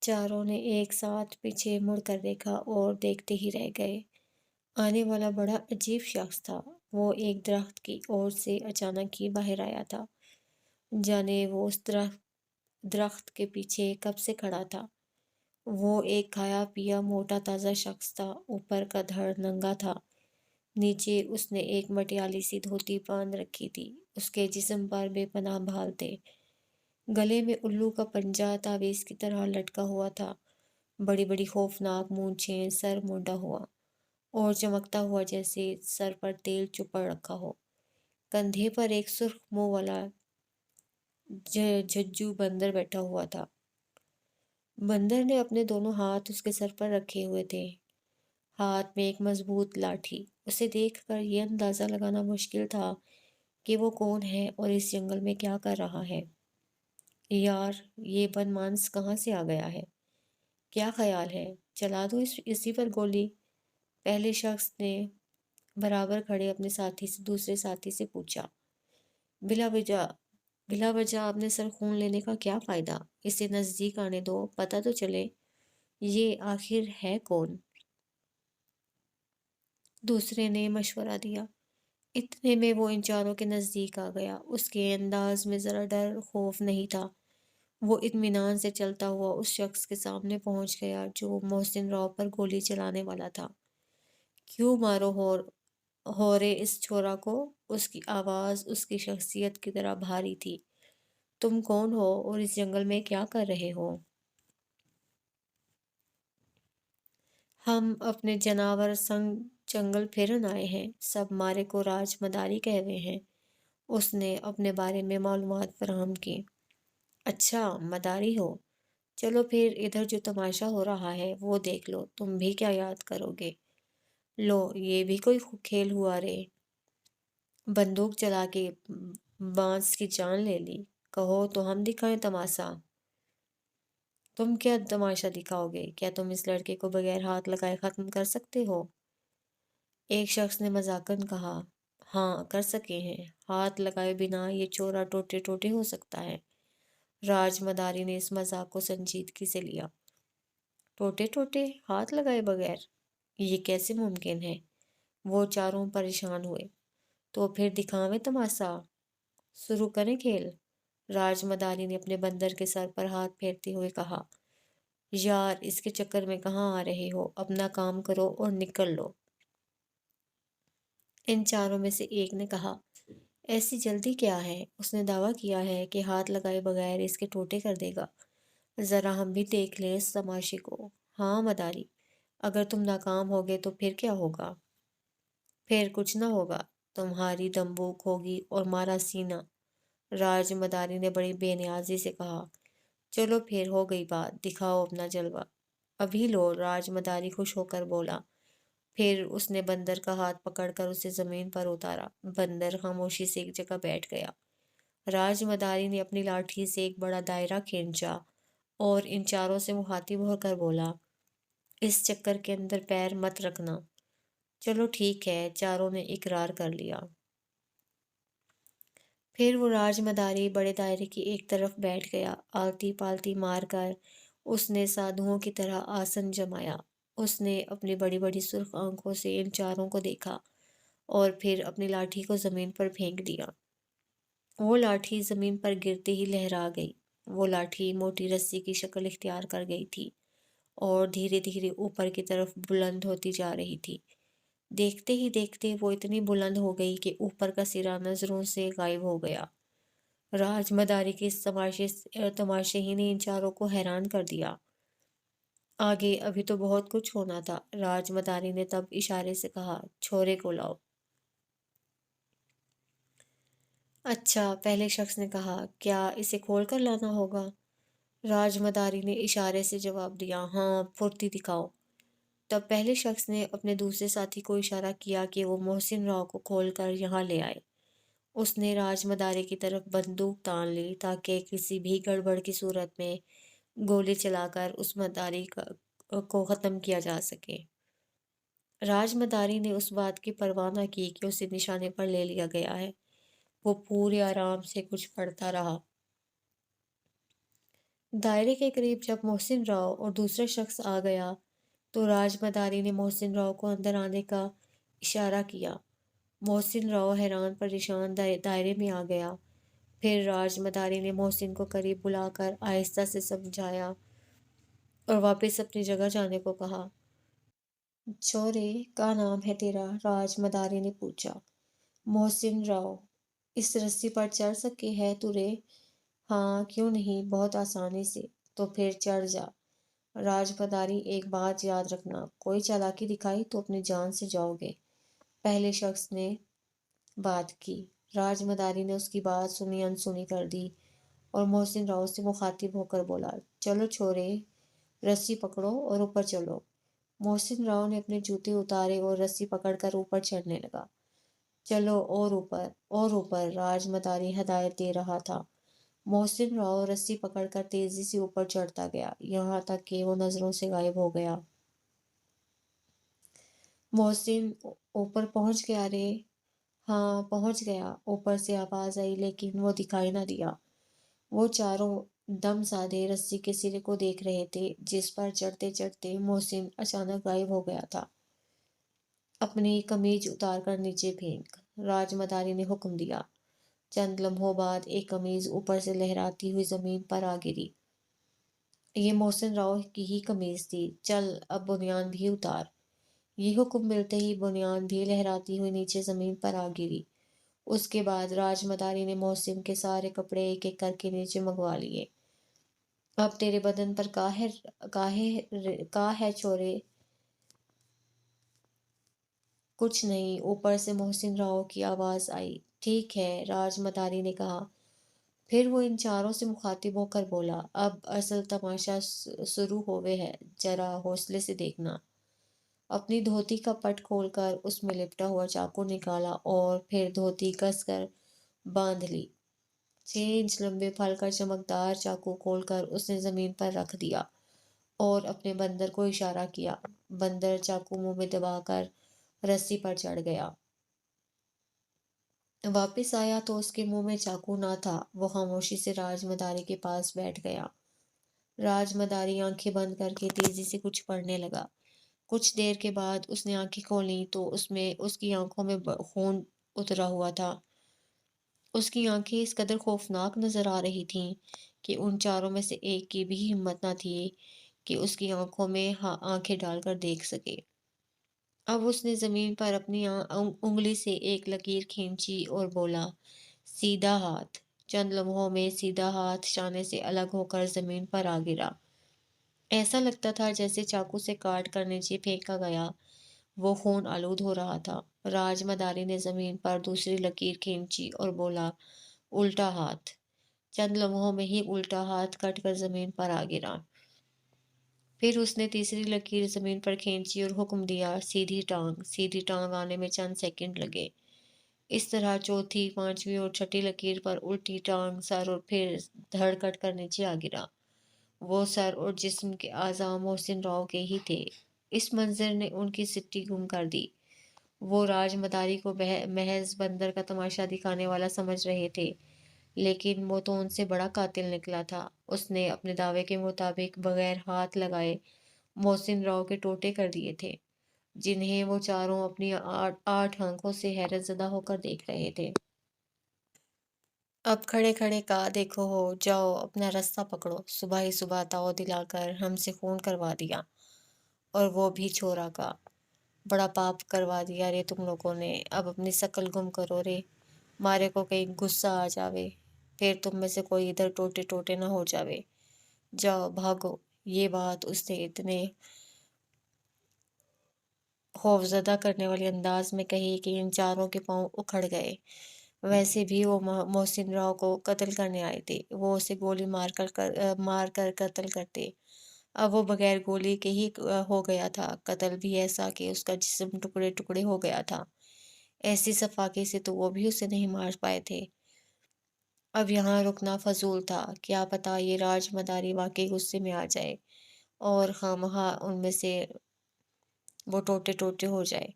چاروں نے ایک ساتھ پیچھے مڑ کر دیکھا اور دیکھتے ہی رہ گئے۔ آنے والا بڑا عجیب شخص تھا۔ وہ ایک درخت کی اور سے اچانک ہی باہر آیا تھا۔ جانے وہ اس درخت کے پیچھے کب سے کھڑا تھا۔ وہ ایک کھایا پیا موٹا تازہ شخص تھا۔ اوپر کا دھڑ ننگا تھا، نیچے اس نے ایک مٹیالی سی دھوتی باندھ رکھی تھی۔ اس کے جسم پر بے پناہ بال تھے، گلے میں الو کا پنجہ تعویذ کی طرح لٹکا ہوا تھا، بڑی بڑی خوفناک مونچھیں، سر مونڈا ہوا اور چمکتا ہوا جیسے سر پر تیل چپڑ رکھا ہو۔ کندھے پر ایک سرخ منہ والا جھجو بندر بیٹھا ہوا تھا۔ بندر نے اپنے دونوں ہاتھ اس کے سر پر رکھے ہوئے تھے، ہاتھ میں ایک مضبوط لاٹھی۔ اسے دیکھ کر یہ اندازہ لگانا مشکل تھا کہ وہ کون ہے اور اس جنگل میں کیا کر رہا ہے۔ یار، یہ بدمانس کہاں سے آ گیا ہے؟ کیا خیال ہے چلا دو اسی پر گولی؟ پہلے شخص نے برابر کھڑے اپنے دوسرے ساتھی سے پوچھا۔ بلا وجہ اپنے سر خون لینے کا کیا فائدہ؟ اسے نزدیک آنے دو، پتہ تو چلے یہ آخر ہے کون۔ دوسرے نے مشورہ دیا۔ اتنے میں وہ ان چاروں کے نزدیک آ گیا۔ اس کے انداز میں ذرا ڈر خوف نہیں تھا۔ وہ اطمینان سے چلتا ہوا اس شخص کے سامنے پہنچ گیا جو محسن راؤ پر گولی چلانے والا تھا۔ کیوں مارو ہورے اس چھورا کو؟ اس کی آواز اس کی شخصیت کی طرح بھاری تھی۔ تم کون ہو اور اس جنگل میں کیا کر رہے ہو؟ ہم اپنے جناور سنگ جنگل پھرن آئے ہیں، سب مارے کو راج مداری کہوے ہیں۔ اس نے اپنے بارے میں معلومات فراہم کی۔ اچھا، مداری ہو؟ چلو پھر ادھر جو تماشا ہو رہا ہے وہ دیکھ لو، تم بھی کیا یاد کرو گے۔ لو، یہ بھی کوئی کھیل ہوا رے؟ بندوق چلا کے بانس کی جان لے لی، کہو تو ہم دکھائیں تماشا۔ تم کیا تماشا دکھاؤ گے؟ کیا تم اس لڑکے کو بغیر ہاتھ لگائے ختم کر سکتے ہو؟ ایک شخص نے مذاقن کہا۔ ہاں، کر سکے ہیں، ہاتھ لگائے بنا یہ چورا ٹوٹے ٹوٹے ہو سکتا ہے۔ راج مداری نے اس مذاق کو سنجیدگی سے لیا۔ ٹوٹے ٹوٹے ہاتھ لگائے بغیر؟ یہ کیسے ممکن ہے؟ وہ چاروں پریشان ہوئے۔ تو پھر دکھاویں تماشا، شروع کریں کھیل؟ راج مداری نے اپنے بندر کے سر پر ہاتھ پھیرتے ہوئے کہا۔ یار، اس کے چکر میں کہاں آ رہے ہو؟ اپنا کام کرو اور نکل لو۔ ان چاروں میں سے ایک نے کہا، ایسی جلدی کیا ہے؟ اس نے دعویٰ کیا ہے کہ ہاتھ لگائے بغیر اس کے ٹوٹے کر دے گا۔ ذرا ہم بھی دیکھ لیں اس تماشے کو۔ ہاں مداری، اگر تم ناکام ہوگے تو پھر کیا ہوگا؟ پھر کچھ نہ ہوگا، تمہاری دمبوک ہوگی اور مارا سینہ۔ راج مداری نے بڑی بے نیازی سے کہا۔ چلو پھر ہو گئی بات، دکھاؤ اپنا جلوہ۔ ابھی لو، راج مداری خوش ہو کر بولا۔ پھر اس نے بندر کا ہاتھ پکڑ کر اسے زمین پر اتارا۔ بندر خاموشی سے ایک جگہ بیٹھ گیا۔ راج مداری نے اپنی لاٹھی سے ایک بڑا دائرہ کھینچا اور ان چاروں سے مخاطب ہو کر بولا، اس چکر کے اندر پیر مت رکھنا۔ چلو ٹھیک ہے، چاروں نے اقرار کر لیا۔ پھر وہ راج مداری بڑے دائرے کی ایک طرف بیٹھ گیا۔ آلتی پالتی مار کر اس نے سادھوؤں کی طرح آسن جمایا۔ اس نے اپنی بڑی بڑی سرخ آنکھوں سے ان چاروں کو دیکھا اور پھر اپنی لاٹھی کو زمین پر پھینک دیا۔ وہ لاٹھی زمین پر گرتے ہی لہرا گئی۔ وہ لاٹھی موٹی رسی کی شکل اختیار کر گئی تھی اور دھیرے دھیرے اوپر کی طرف بلند ہوتی جا رہی تھی۔ دیکھتے ہی دیکھتے وہ اتنی بلند ہو گئی کہ اوپر کا سرا نظروں سے غائب ہو گیا۔ راج مداری کے اس تماشے ہی نے ان چاروں کو حیران کر دیا۔ آگے ابھی تو بہت کچھ ہونا تھا۔ راج مداری نے تب اشارے سے کہا، چھورے کو لاؤ۔ اچھا، پہلے شخص نے کہا، کیا اسے کھول کر لانا ہوگا؟ راج مداری نے اشارے سے جواب دیا، ہاں، پھرتی دکھاؤ۔ تب پہلے شخص نے اپنے دوسرے ساتھی کو اشارہ کیا کہ وہ محسن راؤ کو کھول کر یہاں لے آئے۔ اس نے راج مداری کی طرف بندوق تان لی تاکہ کسی بھی گڑبڑ کی صورت میں گولی چلا کر اس مداری کو ختم کیا جا سکے۔ راج مداری نے اس بات کی پرواہ نہ کی کہ اسے نشانے پر لے لیا گیا ہے۔ وہ پورے آرام سے کچھ پڑھتا رہا۔ دائرے کے قریب جب محسن راؤ اور دوسرا شخص آ گیا تو راج مداری نے محسن راؤ کو اندر آنے کا اشارہ کیا۔ محسن راؤ حیران پریشان دائرے میں آ گیا۔ پھر راج مداری نے محسن کو قریب بلا کر آہستہ سے سمجھایا اور واپس اپنی جگہ جانے کو کہا۔ چھورے، کا نام ہے تیرا؟ راج مداری نے پوچھا۔ محسن راؤ۔ اس رسی پر چڑھ سکے ہے تو رے؟ ہاں، کیوں نہیں، بہت آسانی سے۔ تو پھر چڑھ جا۔ راج مداری، ایک بات یاد رکھنا، کوئی چالاکی دکھائی تو اپنی جان سے جاؤ گے، پہلے شخص نے بات کی۔ راج مداری نے اس کی بات سنی انسنی کر دی اور محسن راؤ سے مخاطب ہو کر بولا، چلو چھورے، رسی پکڑو اور اوپر چلو۔ محسن راؤ نے اپنے جوتے اتارے اور رسی پکڑ کر اوپر چڑھنے لگا۔ چلو اور اوپر اور اوپر، راج مداری ہدایت دے رہا تھا۔ محسن راؤ رسی پکڑ کر تیزی سے اوپر چڑھتا گیا، یہاں تک کہ وہ نظروں سے غائب ہو گیا۔ محسن، اوپر پہنچ گیا رے؟ ہاں، پہنچ گیا، اوپر سے آواز آئی، لیکن وہ دکھائی نہ دیا۔ وہ چاروں دم سادے رسی کے سرے کو دیکھ رہے تھے جس پر چڑھتے چڑھتے محسن اچانک غائب ہو گیا تھا۔ اپنی قمیض اتار کر نیچے پھینک، راج مداری نے حکم دیا۔ چند لمحوں بعد ایک قمیض اوپر سے لہراتی ہوئی زمین پر آ گری۔ یہ محسن راؤ کی ہی قمیض تھی۔ چل، اب بنیان بھی اتار۔ یہ حکم ملتے ہی بنیان بھی لہراتی ہوئی نیچے زمین پر آ گری۔ اس کے بعد راج مداری نے محسن کے سارے کپڑے ایک ایک کر کے نیچے منگوا لیے۔ اب تیرے بدن پر کا ہے چھورے؟ کچھ نہیں، اوپر سے محسن راؤ کی آواز آئی۔ ٹھیک ہے، راج مداری نے کہا۔ پھر وہ ان چاروں سے مخاطب ہو کر بولا، اب اصل تماشا شروع ہوئے ہے، ذرا حوصلے سے دیکھنا۔ اپنی دھوتی کا پٹ کھول کر اس میں لپٹا ہوا چاقو نکالا اور پھر دھوتی کس کر باندھ لی۔ 6 انچ لمبے پھل کر چمکدار چاقو کھول کر اس نے زمین پر رکھ دیا اور اپنے بندر کو اشارہ کیا۔ بندر چاقو منہ میں دبا کر رسی پر چڑھ گیا۔ واپس آیا تو اس کے منہ میں چاقو نہ تھا۔ وہ خاموشی سے راج مداری کے پاس بیٹھ گیا۔ راج مداری آنکھیں بند کر کے تیزی سے کچھ پڑھنے لگا۔ کچھ دیر کے بعد اس نے آنکھیں کھولیں تو اس کی آنکھوں میں خون اترا ہوا تھا۔ اس کی آنکھیں اس قدر خوفناک نظر آ رہی تھیں کہ ان چاروں میں سے ایک کی بھی ہمت نہ تھی کہ اس کی آنکھوں میں آنکھیں ڈال کر دیکھ سکے۔ اب اس نے زمین پر اپنی انگلی سے ایک لکیر کھینچی اور بولا، سیدھا ہاتھ۔ چند لمحوں میں سیدھا ہاتھ شانے سے الگ ہو کر زمین پر آ گرا۔ ایسا لگتا تھا جیسے چاقو سے کاٹ کر نیچے پھینکا گیا۔ وہ خون آلود ہو رہا تھا۔ راج مداری نے زمین پر دوسری لکیر کھینچی اور بولا، الٹا ہاتھ۔ چند لمحوں میں ہی الٹا ہاتھ کٹ کر زمین پر آ گرا۔ پھر اس نے تیسری لکیر زمین پر کھینچی اور حکم دیا، سیدھی ٹانگ۔ سیدھی ٹانگ آنے میں چند سیکنڈ لگے۔ اس طرح چوتھی، پانچویں اور چھٹی لکیر پر الٹی ٹانگ، سر اور پھر دھڑ کٹ کر نیچے آ گرا۔ وہ سر اور جسم کے اعضاء محسن راؤ کے ہی تھے۔ اس منظر نے ان کی سٹی گم کر دی۔ وہ راج مداری کو محض بندر کا تماشا دکھانے والا سمجھ رہے تھے، لیکن وہ تو ان سے بڑا قاتل نکلا تھا۔ اس نے اپنے دعوے کے مطابق بغیر ہاتھ لگائے محسن راؤ کے ٹوٹے کر دیے تھے، جنہیں وہ چاروں اپنی 8 آنکھوں سے حیرت زدہ ہو کر دیکھ رہے تھے۔ اب کھڑے کھڑے کا دیکھو ہو، جاؤ اپنا راستہ پکڑو۔ صبح ہی صبح داؤ دلا کر ہم سے خون کروا دیا، اور وہ بھی چھورا کا۔ بڑا پاپ کروا دیا رے تم لوگوں نے۔ اب اپنی شکل گم کرو رے، مارے کو کہیں غصہ آ جاوے، پھر تم میں سے کوئی ادھر ٹوٹے ٹوٹے نہ ہو جاوے۔ جاؤ بھاگو۔ یہ بات اس نے اتنے خوفزدہ کرنے والے انداز میں کہی کہ ان چاروں کے پاؤں اکھڑ گئے۔ ویسے بھی وہ محسن راؤ کو قتل کرنے آئے تھے، وہ اسے گولی مار کر قتل کرتے۔ اب وہ بغیر گولی کے ہی ہو گیا تھا، قتل بھی ایسا کہ اس کا جسم ٹکڑے ٹکڑے ہو گیا تھا۔ ایسی صفاقی سے تو وہ بھی اسے نہیں مار پائے تھے۔ اب یہاں رکنا فضول تھا، کیا پتا یہ راج مداری واقعی غصے میں آ جائے اور خواہ ان میں سے وہ ٹوٹے ٹوٹے ہو جائے۔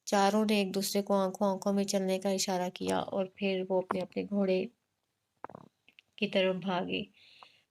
چاروں نے ایک دوسرے کو آنکھوں آنکھوں میں چلنے کا اشارہ کیا اور پھر وہ اپنے اپنے گھوڑے کی طرف بھاگے۔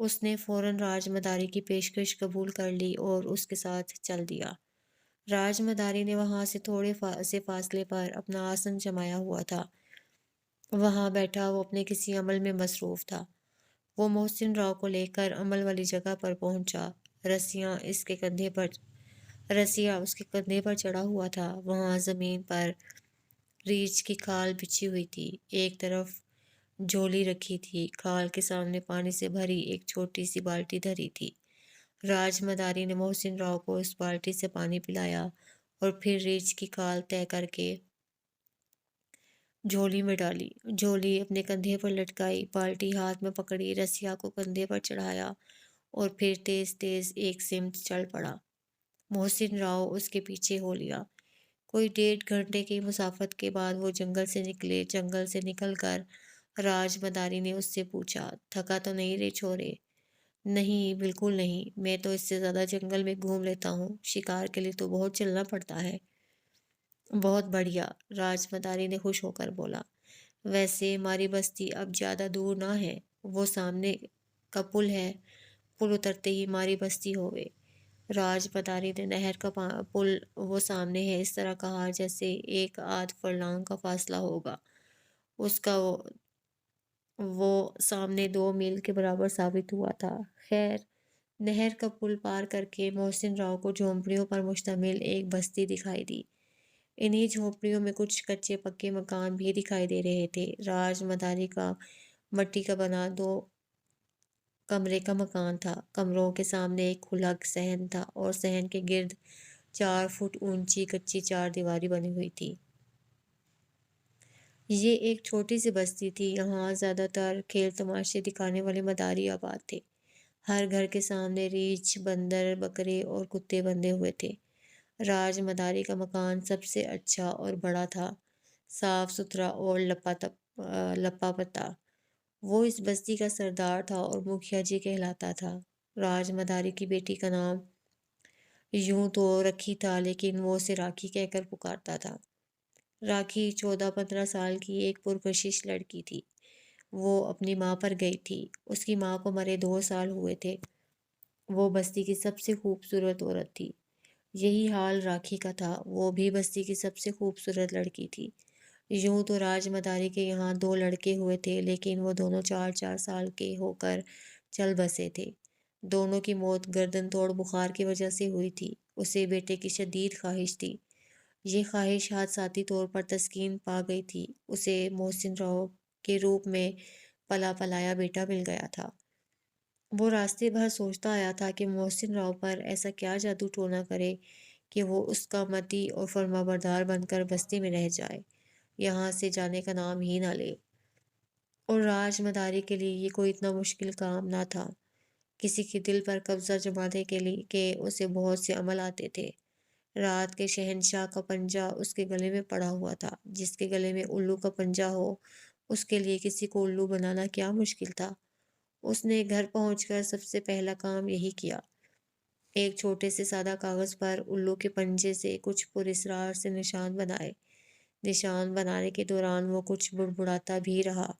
اس نے فوراً راج مداری کی پیشکش قبول کر لی اور اس کے ساتھ چل دیا۔ راج مداری نے وہاں سے تھوڑے سے فاصلے پر اپنا آسن جمایا ہوا تھا۔ وہاں بیٹھا وہ اپنے کسی عمل میں مصروف تھا۔ وہ محسن راؤ کو لے کر عمل والی جگہ پر پہنچا۔ رسیاں اس کے کندھے پر چڑھا ہوا تھا۔ وہاں زمین پر ریچھ کی کھال بچھی ہوئی تھی۔ ایک طرف جھولی رکھی تھی۔ کھال کے سامنے پانی سے بھری ایک چھوٹی سی بالٹی دھری تھی۔ راج مداری نے محسن راؤ کو اس بالٹی سے پانی پلایا اور پھر ریچھ کی کھال طے کر کے جھولی میں ڈالی۔ جھولی اپنے کندھے پر لٹکائی، بالٹی ہاتھ میں پکڑی، رسیا کو کندھے پر چڑھایا اور پھر تیز تیز ایک سمت چل پڑا۔ محسن راؤ اس کے پیچھے ہو لیا۔ کوئی 1.5 گھنٹے کی مسافت کے بعد وہ جنگل سے نکلے۔ جنگل سے نکل کر راج مداری نے اس سے پوچھا، تھکا تو نہیں رے چھورے؟ نہیں، بالکل نہیں، میں تو اس سے زیادہ جنگل میں گھوم لیتا ہوں، شکار کے لیے تو بہت چلنا پڑتا ہے۔ بہت بڑھیا، راج مداری نے خوش ہو کر بولا۔ ویسے ہماری بستی اب زیادہ دور نہ ہے، وہ سامنے کا پل ہے، پل اترتے ہی ہماری بستی ہوئے۔ راج مداری نے نہر کا پل وہ سامنے ہے اس طرح کہا جیسے 1 آدھ فرلانگ کا فاصلہ ہوگا۔ اس کا وہ سامنے 2 میل کے برابر ثابت ہوا تھا۔ خیر، نہر کا پل پار کر کے محسن راؤ کو جھونپڑیوں پر مشتمل ایک بستی دکھائی دی۔ انہی جھونپڑیوں میں کچھ کچے پکے مکان بھی دکھائی دے رہے تھے۔ راج مداری کا مٹی کا بنا 2 کمرے کا مکان تھا۔ کمروں کے سامنے ایک کھلا صحن تھا اور صحن کے گرد 4 فٹ اونچی کچی چاردیواری بنی ہوئی تھی۔ یہ ایک چھوٹی سی بستی تھی۔ یہاں زیادہ تر کھیل تماشے دکھانے والے مداری آباد تھے۔ ہر گھر کے سامنے ریچھ، بندر، بکرے اور کتے بندھے ہوئے تھے۔ راج مداری کا مکان سب سے اچھا اور بڑا تھا، صاف ستھرا اور لپا پتا۔ وہ اس بستی کا سردار تھا اور مکھیا جی کہلاتا تھا۔ راج مداری کی بیٹی کا نام یوں تو رکھی تھا لیکن وہ اسے راکھی کہہ کر پکارتا تھا۔ راکھی 14-15 سال کی ایک پرکشش لڑکی تھی۔ وہ اپنی ماں پر گئی تھی۔ اس کی ماں کو مرے 2 سال ہوئے تھے۔ وہ بستی کی سب سے خوبصورت عورت تھی۔ یہی حال راکھی کا تھا، وہ بھی بستی کی سب سے خوبصورت لڑکی تھی۔ یوں تو راج مداری کے یہاں 2 لڑکے ہوئے تھے لیکن وہ دونوں 4-4 سال کے ہو کر چل بسے تھے۔ دونوں کی موت گردن توڑ بخار کی وجہ سے ہوئی تھی۔ اسے بیٹے کی شدید خواہش تھی۔ یہ خواہش حادثاتی طور پر تسکین پا گئی تھی۔ اسے محسن راؤ کے روپ میں پلا پلایا بیٹا مل گیا تھا۔ وہ راستے بھر سوچتا آیا تھا کہ محسن راؤ پر ایسا کیا جادو ٹونا کرے کہ وہ اس کا متی اور فرما بردار بن کر بستی میں رہ جائے، یہاں سے جانے کا نام ہی نہ لے۔ اور راج مداری کے لیے یہ کوئی اتنا مشکل کام نہ تھا۔ کسی کے دل پر قبضہ جمانے کے لیے کہ اسے بہت سے عمل آتے تھے۔ رات کے شہنشاہ کا پنجہ اس کے گلے میں پڑا ہوا تھا۔ جس کے گلے میں الو کا پنجہ ہو، اس کے لیے کسی کو الو بنانا کیا مشکل تھا۔ اس نے گھر پہنچ کر سب سے پہلا کام یہی کیا۔ ایک چھوٹے سے سادہ کاغذ پر الو کے پنجے سے کچھ پراسرار سے نشان بنائے۔ نشان بنانے کے دوران وہ کچھ بڑبڑاتا بھی رہا۔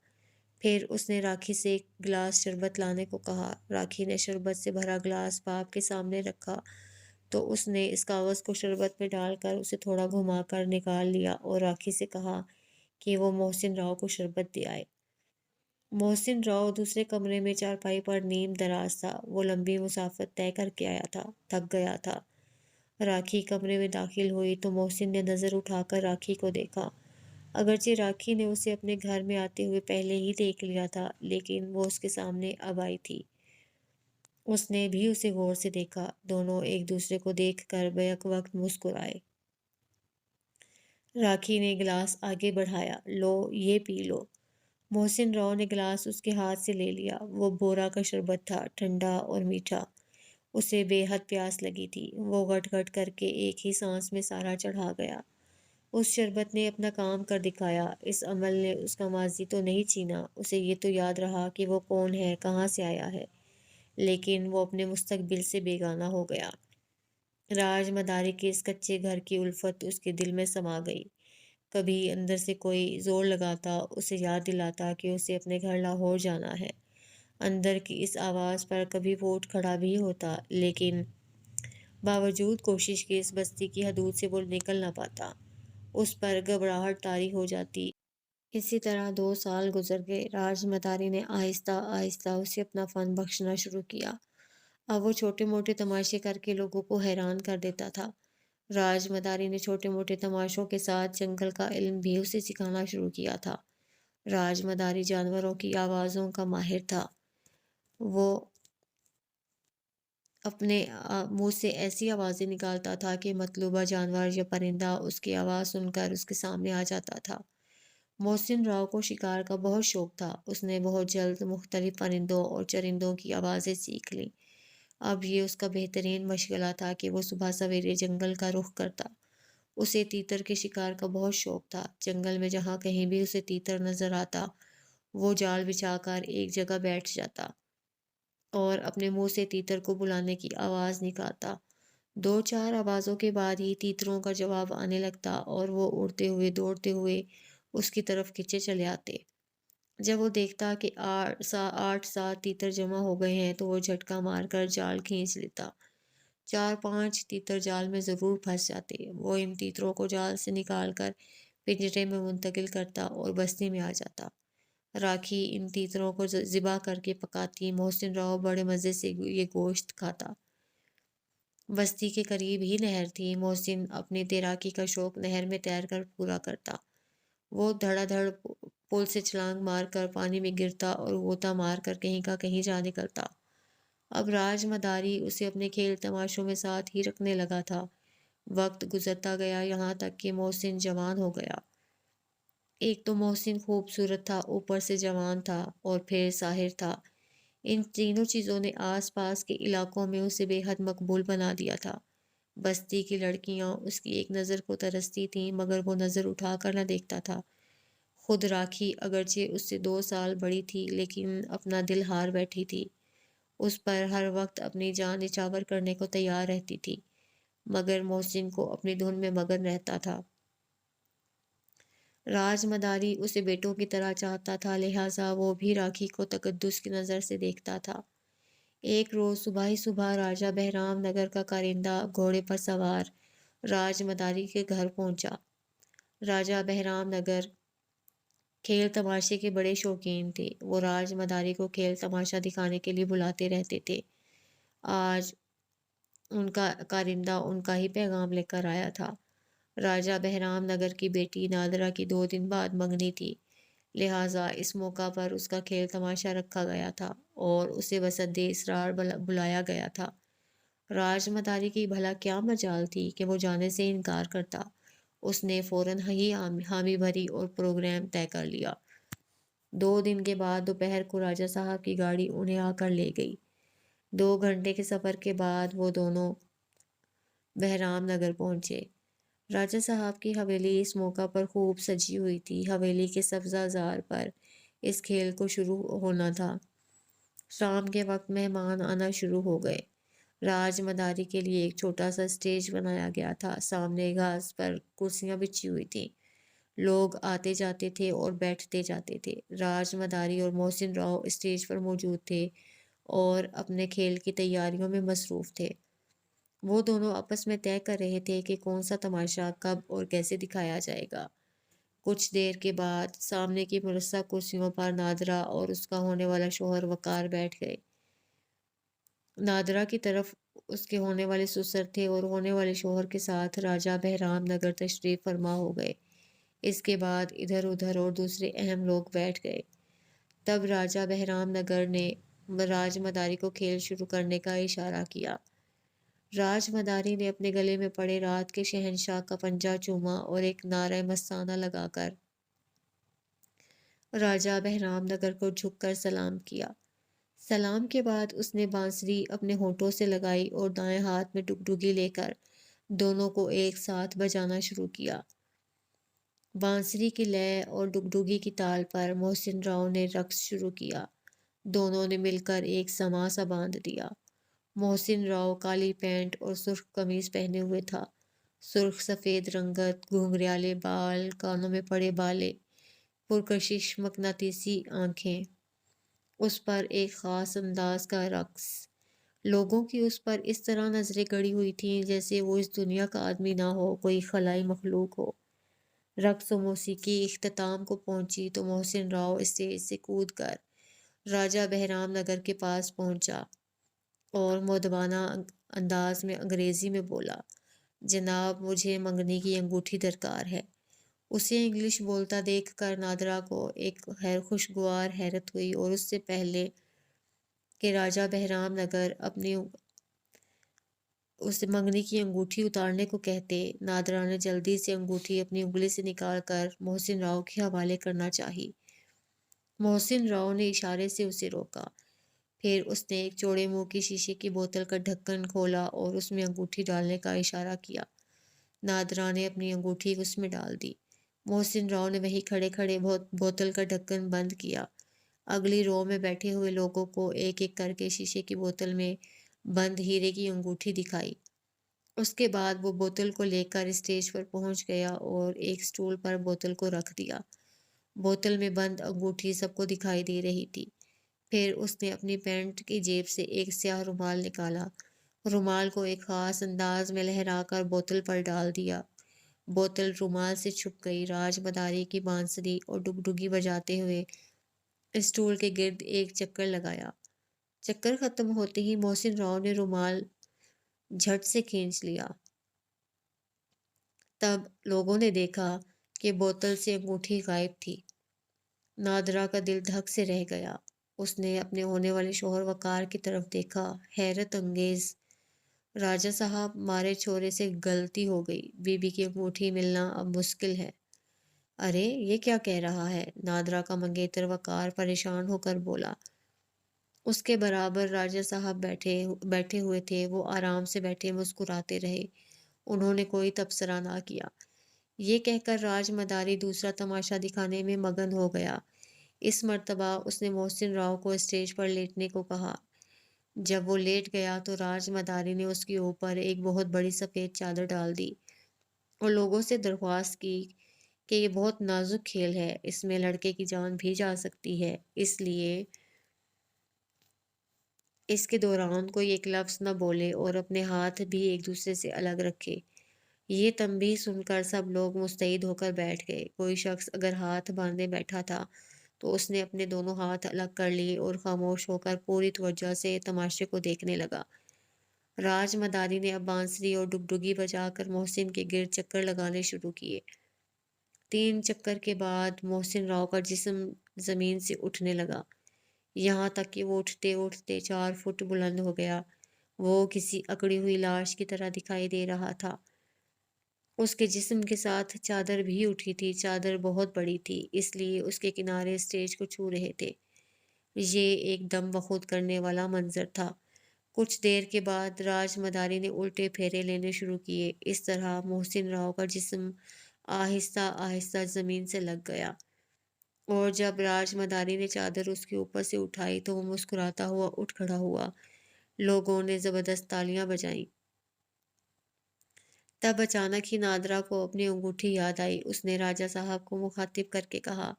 پھر اس نے راکھی سے ایک گلاس شربت لانے کو کہا۔ راکھی نے شربت سے بھرا گلاس باپ کے سامنے رکھا تو اس نے اس کاغذ کو شربت میں ڈال کر اسے تھوڑا گھما کر نکال لیا اور راکھی سے کہا کہ وہ محسن راؤ کو شربت دے آئے۔ محسن راؤ دوسرے کمرے میں چارپائی پر نیم دراز تھا۔ وہ لمبی مسافت طے کر کے آیا تھا، تھک گیا تھا۔ راکھی کمرے میں داخل ہوئی تو محسن نے نظر اٹھا کر راکھی کو دیکھا۔ اگرچہ راکھی نے اسے اپنے گھر میں آتے ہوئے پہلے ہی دیکھ لیا تھا لیکن وہ اس کے سامنے اب آئی تھی۔ اس نے بھی اسے غور سے دیکھا۔ دونوں ایک دوسرے کو دیکھ کر بیک وقت مسکرائے۔ راکھی نے گلاس آگے بڑھایا۔ لو، یہ پی لو۔ محسن راؤ نے گلاس اس کے ہاتھ سے لے لیا۔ وہ بورا کا شربت تھا، ٹھنڈا اور میٹھا۔ اسے بے حد پیاس لگی تھی۔ وہ گھٹ گھٹ کر کے ایک ہی سانس میں سارا چڑھا گیا۔ اس شربت نے اپنا کام کر دکھایا۔ اس عمل نے اس کا ماضی تو نہیں چھینا۔ اسے یہ تو یاد رہا کہ وہ کون ہے، کہاں سے آیا ہے، لیکن وہ اپنے مستقبل سے بیگانہ ہو گیا۔ راج مداری کے اس کچے گھر کی الفت اس کے دل میں سما گئی۔ کبھی اندر سے کوئی زور لگاتا، اسے یاد دلاتا کہ اسے اپنے گھر لاہور جانا ہے۔ اندر کی اس آواز پر کبھی وہ اٹھ کھڑا بھی ہوتا، لیکن باوجود کوشش کے اس بستی کی حدود سے وہ نکل نہ پاتا۔ اس پر گھبراہٹ طاری ہو جاتی۔ اسی طرح 2 سال گزر گئے۔ راج مداری نے آہستہ آہستہ اسے اپنا فن بخشنا شروع کیا۔ اب وہ چھوٹے موٹے تماشے کر کے لوگوں کو حیران کر دیتا تھا۔ راج مداری نے چھوٹے موٹے تماشوں کے ساتھ جنگل کا علم بھی اسے سکھانا شروع کیا تھا۔ راج مداری جانوروں کی آوازوں کا ماہر تھا۔ وہ اپنے منہ سے ایسی آوازیں نکالتا تھا کہ مطلوبہ جانور یا پرندہ اس کی آواز سن کر اس کے سامنے آ جاتا تھا۔ محسن راؤ کو شکار کا بہت شوق تھا۔ اس نے بہت جلد مختلف پرندوں اور چرندوں کی آوازیں سیکھ لیں۔ اب یہ اس کا بہترین مشغلہ تھا کہ وہ صبح سویرے جنگل کا رخ کرتا۔ اسے تیتر کے شکار کا بہت شوق تھا۔ جنگل میں جہاں کہیں بھی اسے تیتر نظر آتا، وہ جال بچھا کر ایک جگہ بیٹھ جاتا اور اپنے منہ سے تیتر کو بلانے کی آواز نکالتا۔ 2-4 آوازوں کے بعد ہی تیتروں کا جواب آنے لگتا اور وہ اڑتے ہوئے دوڑتے ہوئے اس کی طرف کھنچے چلے آتے۔ جب وہ دیکھتا کہ 8-7 تیتر جمع ہو گئے ہیں تو وہ جھٹکا مار کر جال کھینچ لیتا۔ 4-5 تیتر جال میں ضرور پھنس جاتے۔ وہ ان تیتروں کو جال سے نکال کر پنجرے میں منتقل کرتا اور بستی میں آ جاتا۔ راکھی ان تیتروں کو ذبح کر کے پکاتی۔ محسن راؤ بڑے مزے سے یہ گوشت کھاتا۔ بستی کے قریب ہی نہر تھی۔ محسن اپنی تیراکی کا شوق نہر میں تیر کر پورا کرتا۔ وہ دھڑا دھڑ پل سے چھلانگ مار کر پانی میں گرتا اور غوطہ مار کر کہیں کا کہیں جا نکلتا۔ اب راج مداری اسے اپنے کھیل تماشوں میں ساتھ ہی رکھنے لگا تھا۔ وقت گزرتا گیا، یہاں تک کہ محسن جوان ہو گیا۔ ایک تو محسن خوبصورت تھا، اوپر سے جوان تھا اور پھر ساحر تھا۔ ان تینوں چیزوں نے آس پاس کے علاقوں میں اسے بے حد مقبول بنا دیا تھا۔ بستی کی لڑکیاں اس کی ایک نظر کو ترستی تھیں، مگر وہ نظر اٹھا کر نہ دیکھتا تھا۔ خود راکھی اگرچہ اس سے 2 سال بڑی تھی، لیکن اپنا دل ہار بیٹھی تھی۔ اس پر ہر وقت اپنی جان نچھاور کرنے کو تیار رہتی تھی، مگر محسن کو اپنی دھن میں مگن رہتا تھا۔ راج مداری اسے بیٹوں کی طرح چاہتا تھا، لہٰذا وہ بھی راکھی کو تقدس کی نظر سے دیکھتا تھا۔ ایک روز صبح ہی صبح راجہ بہرام نگر کا کارندہ گھوڑے پر سوار راج مداری کے گھر پہنچا۔ راجہ بہرام نگر کھیل تماشے کے بڑے شوقین تھے۔ وہ راج مداری کو کھیل تماشا دکھانے کے لیے بلاتے رہتے تھے۔ آج ان کا کارندہ ان کا ہی پیغام لے کر آیا تھا۔ راجہ بہرام نگر کی بیٹی نادرا کی 2 دن بعد منگنی تھی، لہٰذا اس موقع پر اس کا کھیل تماشا رکھا گیا تھا اور اسے وسط اسرار بلایا گیا تھا۔ راج مداری کی بھلا کیا مجال تھی کہ وہ جانے سے انکار کرتا۔ اس نے فوراً ہی حامی بھری اور پروگرام طے کر لیا۔ 2 دن کے بعد دوپہر کو راجہ صاحب کی گاڑی انہیں آ کر لے گئی۔ 2 گھنٹے کے سفر کے بعد وہ دونوں بہرام نگر پہنچے۔ راجہ صاحب کی حویلی اس موقع پر خوب سجی ہوئی تھی۔ حویلی کے سبزہ زار پر اس کھیل کو شروع ہونا تھا۔ شام کے وقت مہمان آنا شروع ہو گئے۔ راج مداری کے لیے ایک چھوٹا سا اسٹیج بنایا گیا تھا۔ سامنے گھاس پر کرسیاں بچھی ہوئی تھیں۔ لوگ آتے جاتے تھے اور بیٹھتے جاتے تھے۔ راج مداری اور محسن راؤ اسٹیج پر موجود تھے اور اپنے کھیل کی تیاریوں میں مصروف تھے۔ وہ دونوں آپس میں طے کر رہے تھے کہ کون سا تماشا کب اور کیسے دکھایا جائے گا۔ کچھ دیر کے بعد سامنے کی مرصع کرسیوں پر نادرا اور اس کا ہونے والا شوہر وقار بیٹھ گئے۔ نادرا کی طرف اس کے ہونے والے سسر تھے اور ہونے والے شوہر کے ساتھ راجہ بہرام نگر تشریف فرما ہو گئے۔ اس کے بعد ادھر ادھر اور دوسرے اہم لوگ بیٹھ گئے۔ تب راجہ بہرام نگر نے راج مداری کو کھیل شروع کرنے کا اشارہ کیا۔ راج مداری نے اپنے گلے میں پڑے رات کے شہنشاہ کا پنجہ چوما اور ایک نعرہ مستانہ لگا کر راجہ بہرام نگر کو جھک کر سلام کیا۔ سلام کے بعد اس نے بانسری اپنے ہونٹوں سے لگائی اور دائیں ہاتھ میں ڈگڈگی لے کر دونوں کو ایک ساتھ بجانا شروع کیا۔ بانسری کی لے اور ڈگڈگی کی تال پر محسن راؤ نے رقص شروع کیا۔ دونوں نے مل کر ایک سماں سا باندھ دیا۔ محسن راؤ کالی پینٹ اور سرخ قمیض پہنے ہوئے تھا۔ سرخ سفید رنگت، گھنگریالے بال، کانوں میں پڑے بالے، پرکشش مقناطیسی آنکھیں، اس پر ایک خاص انداز کا رقص۔ لوگوں کی اس پر اس طرح نظریں گڑی ہوئی تھیں جیسے وہ اس دنیا کا آدمی نہ ہو، کوئی خلائی مخلوق ہو۔ رقص و موسیقی اختتام کو پہنچی تو محسن راؤ اسٹیج سے کود کر راجہ بہرام نگر کے پاس پہنچا اور مؤدبانہ انداز میں انگریزی میں بولا، جناب مجھے منگنی کی انگوٹھی درکار ہے۔ اسے انگلش بولتا دیکھ کر نادرا کو ایک خوشگوار حیرت ہوئی، اور اس سے پہلے کہ راجہ بہرام نگر اپنی اسے منگنی کی انگوٹھی اتارنے کو کہتے، نادرا نے جلدی سے انگوٹھی اپنی انگلی سے نکال کر محسن راؤ کے حوالے کرنا چاہی۔ محسن راؤ نے اشارے سے اسے روکا۔ پھر اس نے ایک چوڑے منہ کی شیشے کی بوتل کا ڈھکن کھولا اور اس میں انگوٹھی ڈالنے کا اشارہ کیا۔ نادرا نے اپنی انگوٹھی اس میں ڈال دی۔ محسن راؤ نے وہیں کھڑے کھڑے بوتل کا ڈھکن بند کیا۔ اگلی رو میں بیٹھے ہوئے لوگوں کو ایک ایک کر کے شیشے کی بوتل میں بند ہیرے کی انگوٹھی دکھائی۔ اس کے بعد وہ بوتل کو لے کر اسٹیج پر پہنچ گیا اور ایک سٹول پر بوتل کو رکھ دیا۔ بوتل میں بند انگوٹھی سب کو دکھائی دے رہی تھی۔ پھر اس نے اپنی پینٹ کی جیب سے ایک سیاہ رومال نکالا۔ رومال کو ایک خاص انداز میں لہرا کر بوتل پر ڈال دیا۔ بوتل رومال سے چھپ گئی۔ راج مداری کی بانسری اور ڈگڈگی بجاتے ہوئے اسٹول کے گرد ایک چکر لگایا۔ چکر ختم ہوتے ہی محسن راؤ نے رومال جھٹ سے کھینچ لیا۔ تب لوگوں نے دیکھا کہ بوتل سے انگوٹھی غائب تھی۔ نادرا کا دل دھک سے رہ گیا۔ اس نے اپنے ہونے والے شوہر وقار کی طرف دیکھا۔ حیرت انگیز، راجہ صاحب مارے چھورے سے غلطی ہو گئی، بی بی کی انگوٹھی ملنا اب مشکل ہے۔ ارے یہ کیا کہہ رہا ہے؟ نادرا کا منگیتر وقار پریشان ہو کر بولا۔ اس کے برابر راجہ صاحب بیٹھے ہوئے تھے۔ وہ آرام سے بیٹھے مسکراتے رہے۔ انہوں نے کوئی تبصرہ نہ کیا۔ یہ کہہ کر راج مداری دوسرا تماشا دکھانے میں مگن ہو گیا۔ اس مرتبہ اس نے محسن راؤ کو اسٹیج پر لیٹنے کو کہا۔ جب وہ لیٹ گیا تو راج مداری نے اس کے اوپر ایک بہت بڑی سفید چادر ڈال دی اور لوگوں سے درخواست کی کہ یہ بہت نازک کھیل ہے، اس میں لڑکے کی جان بھی جا سکتی ہے، اس لیے اس کے دوران کوئی ایک لفظ نہ بولے اور اپنے ہاتھ بھی ایک دوسرے سے الگ رکھے۔ یہ تنبیہ سن کر سب لوگ مستعد ہو کر بیٹھ گئے۔ کوئی شخص اگر ہاتھ باندھے بیٹھا تھا تو اس نے اپنے دونوں ہاتھ الگ کر لیے اور خاموش ہو کر پوری توجہ سے تماشے کو دیکھنے لگا۔ راج مداری نے اب بانسری اور ڈگڈگی بجا کر محسن کے گرد چکر لگانے شروع کیے۔ 3 چکر کے بعد محسن راؤ کا جسم زمین سے اٹھنے لگا، یہاں تک کہ وہ اٹھتے اٹھتے 4 فٹ بلند ہو گیا۔ وہ کسی اکڑی ہوئی لاش کی طرح دکھائی دے رہا تھا۔ اس کے جسم کے ساتھ چادر بھی اٹھی تھی۔ چادر بہت بڑی تھی، اس لیے اس کے کنارے اسٹیج کو چھو رہے تھے۔ یہ ایک دم بخود کرنے والا منظر تھا۔ کچھ دیر کے بعد راج مداری نے الٹے پھیرے لینے شروع کیے۔ اس طرح محسن راؤ کا جسم آہستہ آہستہ زمین سے لگ گیا، اور جب راج مداری نے چادر اس کے اوپر سے اٹھائی تو وہ مسکراتا ہوا اٹھ کھڑا ہوا۔ لوگوں نے زبردست تالیاں بجائیں۔ تب اچانک ہی نادرا کو اپنی انگوٹھی یاد آئی۔ اس نے راجہ صاحب کو مخاطب کر کے کہا،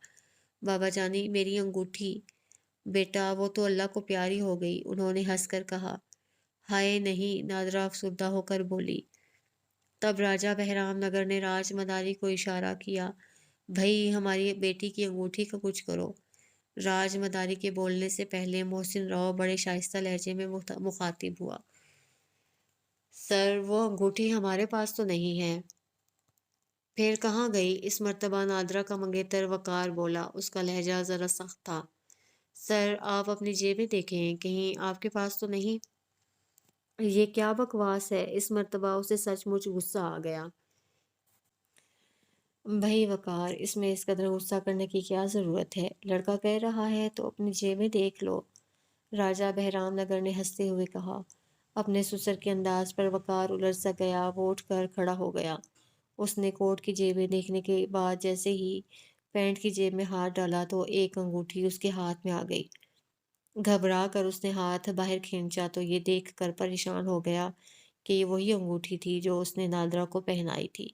بابا جانی میری انگوٹھی۔ بیٹا وہ تو اللہ کو پیاری ہو گئی۔ انہوں نے ہنس کر کہا۔ ہائے نہیں، نادرا افسردہ ہو کر بولی۔ تب راجہ بہرام نگر نے راج مداری کو اشارہ کیا، بھئی ہماری بیٹی کی انگوٹھی کا کچھ کرو۔ راج مداری کے بولنے سے پہلے محسن راؤ بڑے شائستہ لہجے میں مخاطب ہوا۔ سر وہ انگوٹھی ہمارے پاس تو نہیں ہے۔ پھر کہاں گئی؟ اس مرتبہ نادرا کا منگیتر وقار بولا۔ اس کا لہجہ ذرا سخت تھا۔ سر آپ اپنی جیبیں دیکھیں، کہیں آپ کے پاس تو نہیں؟ یہ کیا بکواس ہے؟ اس مرتبہ اسے سچ مچ غصہ آ گیا۔ بھائی وقار، اس میں اس قدر غصہ کرنے کی کیا ضرورت ہے؟ لڑکا کہہ رہا ہے تو اپنی جیبیں دیکھ لو، راجہ بہرام نگر نے ہنستے ہوئے کہا۔ اپنے سسر کے انداز پر وقار الجھ سا گیا۔ وہ اٹھ کر کھڑا ہو گیا۔ اس نے کوٹ کی جیبیں دیکھنے کے بعد جیسے ہی پینٹ کی جیب میں ہاتھ ڈالا تو ایک انگوٹھی اس کے ہاتھ میں آ گئی۔ گھبرا کر اس نے ہاتھ باہر کھینچا تو یہ دیکھ کر پریشان ہو گیا کہ یہ وہی انگوٹھی تھی جو اس نے نادرا کو پہنائی تھی۔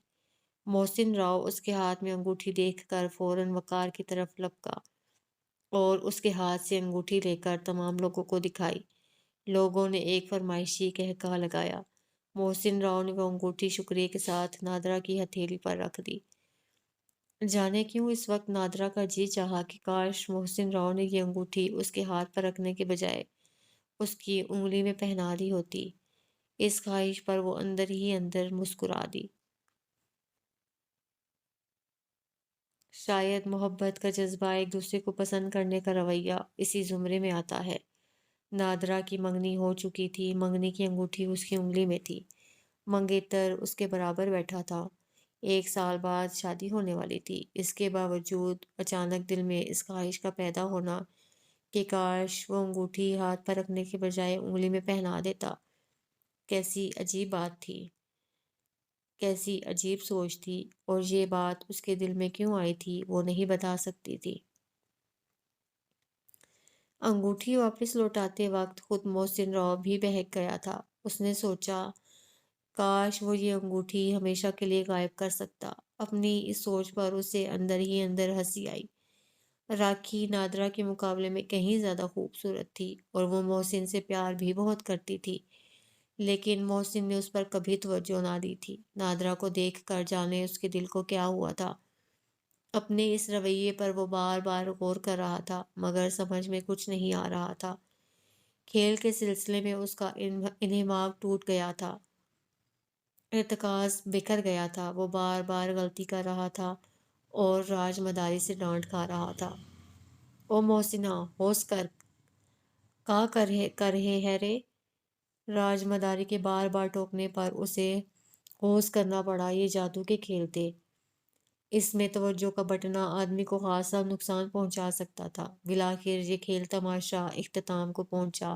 محسن راؤ اس کے ہاتھ میں انگوٹھی دیکھ کر فوراً وقار کی طرف لپکا۔ اور اس کے ہاتھ سے انگوٹھی لے کر تمام لوگوں کو دکھائی۔ لوگوں نے ایک فرمائشی قہقہ لگایا۔ محسن راؤ نے وہ انگوٹھی شکریہ کے ساتھ نادرا کی ہتھیلی پر رکھ دی۔ جانے کیوں اس وقت نادرا کا جی چاہا کہ کاش محسن راؤ نے یہ انگوٹھی اس کے ہاتھ پر رکھنے کے بجائے اس کی انگلی میں پہنا دی ہوتی۔ اس خواہش پر وہ اندر ہی اندر مسکرا دی۔ شاید محبت کا جذبہ، ایک دوسرے کو پسند کرنے کا رویہ اسی زمرے میں آتا ہے۔ نادرا کی منگنی ہو چکی تھی، منگنی کی انگوٹھی اس کی انگلی میں تھی، منگیتر اس کے برابر بیٹھا تھا، 1 سال بعد شادی ہونے والی تھی۔ اس کے باوجود اچانک دل میں اس خواہش کا پیدا ہونا کہ کاش وہ انگوٹھی ہاتھ پر رکھنے کے بجائے انگلی میں پہنا دیتا، کیسی عجیب بات تھی، کیسی عجیب سوچ تھی، اور یہ بات اس کے دل میں کیوں آئی تھی وہ نہیں بتا سکتی تھی۔ انگوٹھی واپس لوٹاتے وقت خود محسن راؤ بھی بہک گیا تھا۔ اس نے سوچا کاش وہ یہ انگوٹھی ہمیشہ کے لیے غائب کر سکتا۔ اپنی اس سوچ پر اسے اندر ہی اندر ہنسی آئی۔ راکھی نادرا کے مقابلے میں کہیں زیادہ خوبصورت تھی اور وہ محسن سے پیار بھی بہت کرتی تھی، لیکن محسن نے اس پر کبھی توجہ نہ دی تھی۔ نادرا کو دیکھ کر جانے اس کے دل کو کیا ہوا تھا۔ اپنے اس رویے پر وہ بار بار غور کر رہا تھا، مگر سمجھ میں کچھ نہیں آ رہا تھا۔ کھیل کے سلسلے میں اس کا انہماک ٹوٹ گیا تھا، ارتکاز بکھر گیا تھا، وہ بار بار غلطی کر رہا تھا اور راج مداری سے ڈانٹ کھا رہا تھا۔ او محسنہ، ہوش کا کر رہے ہے رے؟ راج مداری کے بار بار ٹوکنے پر اسے ہوش کرنا پڑا۔ یہ جادو کے کھیل تھے، اس میں توجہ کا بٹنا آدمی کو خاصا نقصان پہنچا سکتا تھا۔ بالآخر یہ کھیل تماشا اختتام کو پہنچا۔